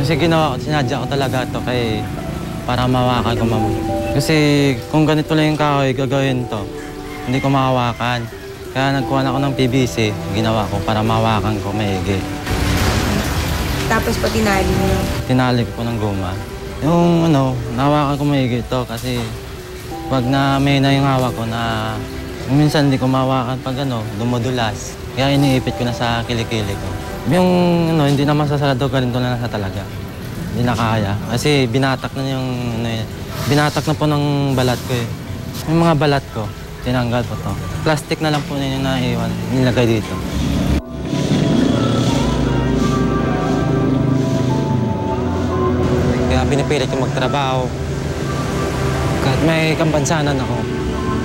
Kasi sinadya ko talaga ito para mahawakan ko mamuno. Kasi kung ganito lang yung kahoy, gagawin to, hindi ko mahawakan. Kaya nagkuha na ako ng PVC, ginawa ko para mahawakan ko maigi. Tapos pa tinali mo? Tinali ko ng guma. Yung nahawakan ko maigi ito kasi pag may na yung hawak ko na minsan hindi ko mahawakan pag dumudulas. Kaya iniipit ko na sa kilikili ko. Yung hindi na masasarado, ganito na nasa talaga. Hindi na kaya. Kasi binatak na yung binatak na po ng balat ko eh. Yung mga balat ko, tinanggal po to. Plastic na lang po yung naiwan, nilagay dito. Kaya pinipilit ko magtrabaho. Kahit may kampansanan ako.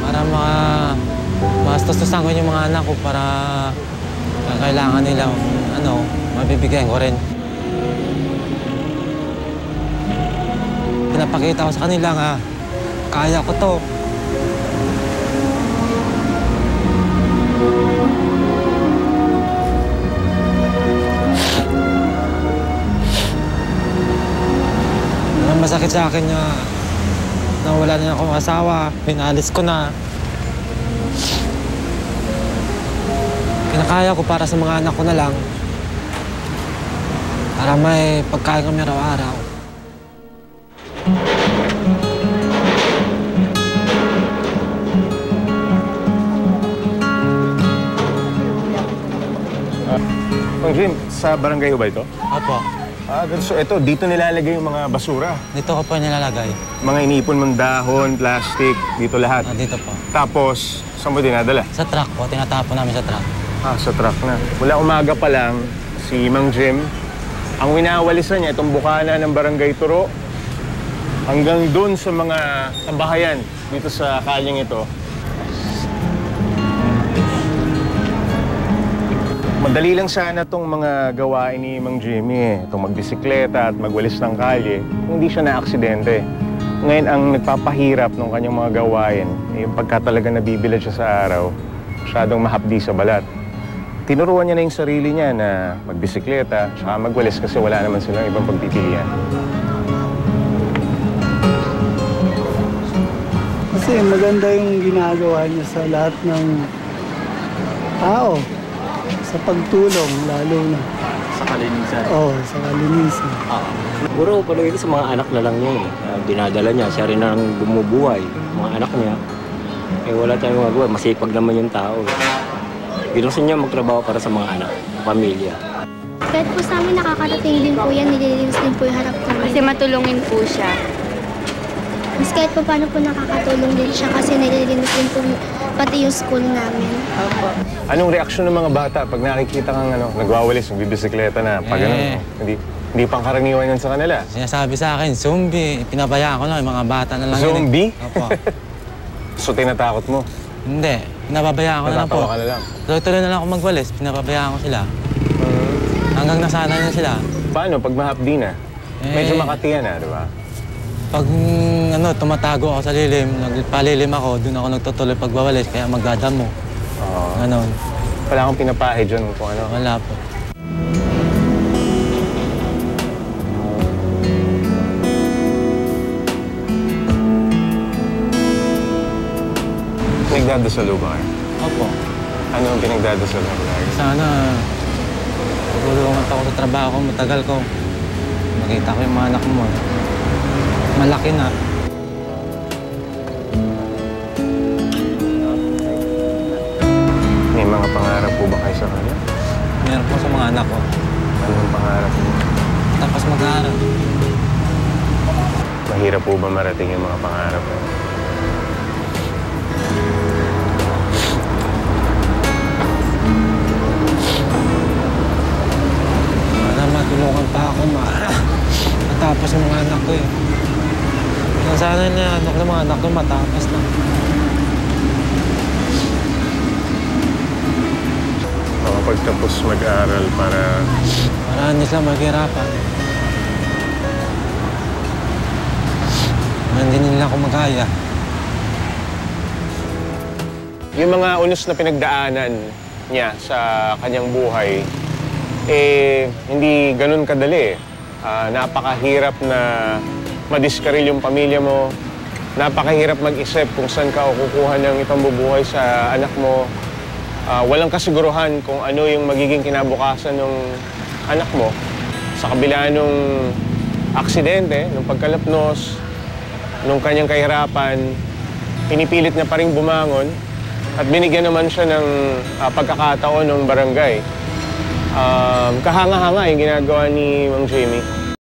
Para mastustusan ko yung mga anak ko para kailangan nila mabibigyan ko rin. Pinapakita ko sa kanila nga, kaya ko to. Masakit sa akin na nawala na akong asawa, pinalis ko na. Kinakaya ko para sa mga anak ko na lang. Para may pagkain kami araw-araw. Mang Jim, sa barangay ba ito? Opo. So ito, dito nilalagay yung mga basura. Dito ko po nilalagay. Mga iniipon mong dahon, plastic, dito lahat. Dito po. Tapos, saan mo dinadala? Sa truck po, tinatapon namin sa truck. Sa truck na. Mula umaga pa lang, si Mang Jim, ang winawalisan niya itong bukana ng Barangay Turo hanggang dun sa mga kabahayan dito sa kalyeng ito. Madali lang sana itong mga gawain ni Mang Jimmy itong magbisikleta at magwalis ng kalye kung hindi siya na-aksidente. Ngayon, ang nagpapahirap ng kanyang mga gawain, yung pagka talaga nabibilad siya sa araw, masyadong mahapdi sa balat. Tinuruan niya na yung sarili niya na magbisikleta at magwalis kasi wala naman silang ibang pagpipilian. Kasi maganda yung ginagawa niya sa lahat ng tao. Sa pagtulong, lalo na. Sa kalinisan? Oo, sa kalinisan. Siguro palagi sa mga anak na lang niya eh. Dinadala niya, siya rin ang bumubuhay. Mga anak niya. Wala tayong magawa, masipag naman yung tao. Ginusto niya magtrabaho para sa mga anak, pamilya. Kahit po sa amin nakakarating din po yan, nililinis din po yung harap namin. Kasi matulungin po siya. Mas kahit po paano po nakakatulong din siya kasi nililinis din po pati yung school namin. Opo. Anong reaksyon ng mga bata pag nakikita kang nagwawalis, nagbibisikleta na pag hindi pang karaniwan yan sa kanila? Sinasabi sa akin, zombie. Pinabayaan ko lang, yung mga bata na lang. Zombie? Opo. So tinatakot mo? Hindi, pinababayaan ko na lang po. Natatawa ka na lang? Tuloy-tuloy na lang ako magwalis, pinababayaan ko sila. Hanggang nasanay na sila. Paano pag mahapdi na? Medyo makatiyan na, di ba? Pag tumatago ako sa lilim, nagpalilim ako, doon ako nagtutuloy pagbawalis, kaya magdadamo. Ganon. Wala akong pinapahe dyan kung ano? Wala po. Pinagdadasalo ba kayo? Opo. Ano ang pinagdadasalo mo lagi? Sana, tutulungan ako sa trabaho ko, matagal ko. Makita ko yung mga anak mo. Malaki na. May mga pangarap po ba kayo sa kanya? Meron po sa mga anak ko. Anong pangarap mo? Tapos mag-aaral. Mahirap po ba marating yung mga pangarap mo? Sana matulungan pa ako matapos yung mga anak ko eh. Sana na mga anak ko matapos na. Pagtapos mag-aaral para hindi sila maghirapan. Hindi nila ako magaya. yung mga unos na pinagdaanan niya sa kanyang buhay, hindi ganun kadali. Napakahirap na madiskaril yung pamilya mo. Napakahirap mag-isip kung saan ka kukuha ng ipambubuhay sa anak mo. Walang kasiguruhan kung ano yung magiging kinabukasan ng anak mo. Sa kabila nung aksidente, nung pagkalapnos, nung kanyang kahirapan, pinipilit niya pa rin bumangon at binigyan naman siya ng pagkakataon ng barangay. Kahanga-hanga yung ginagawa ni Mang Jimmy.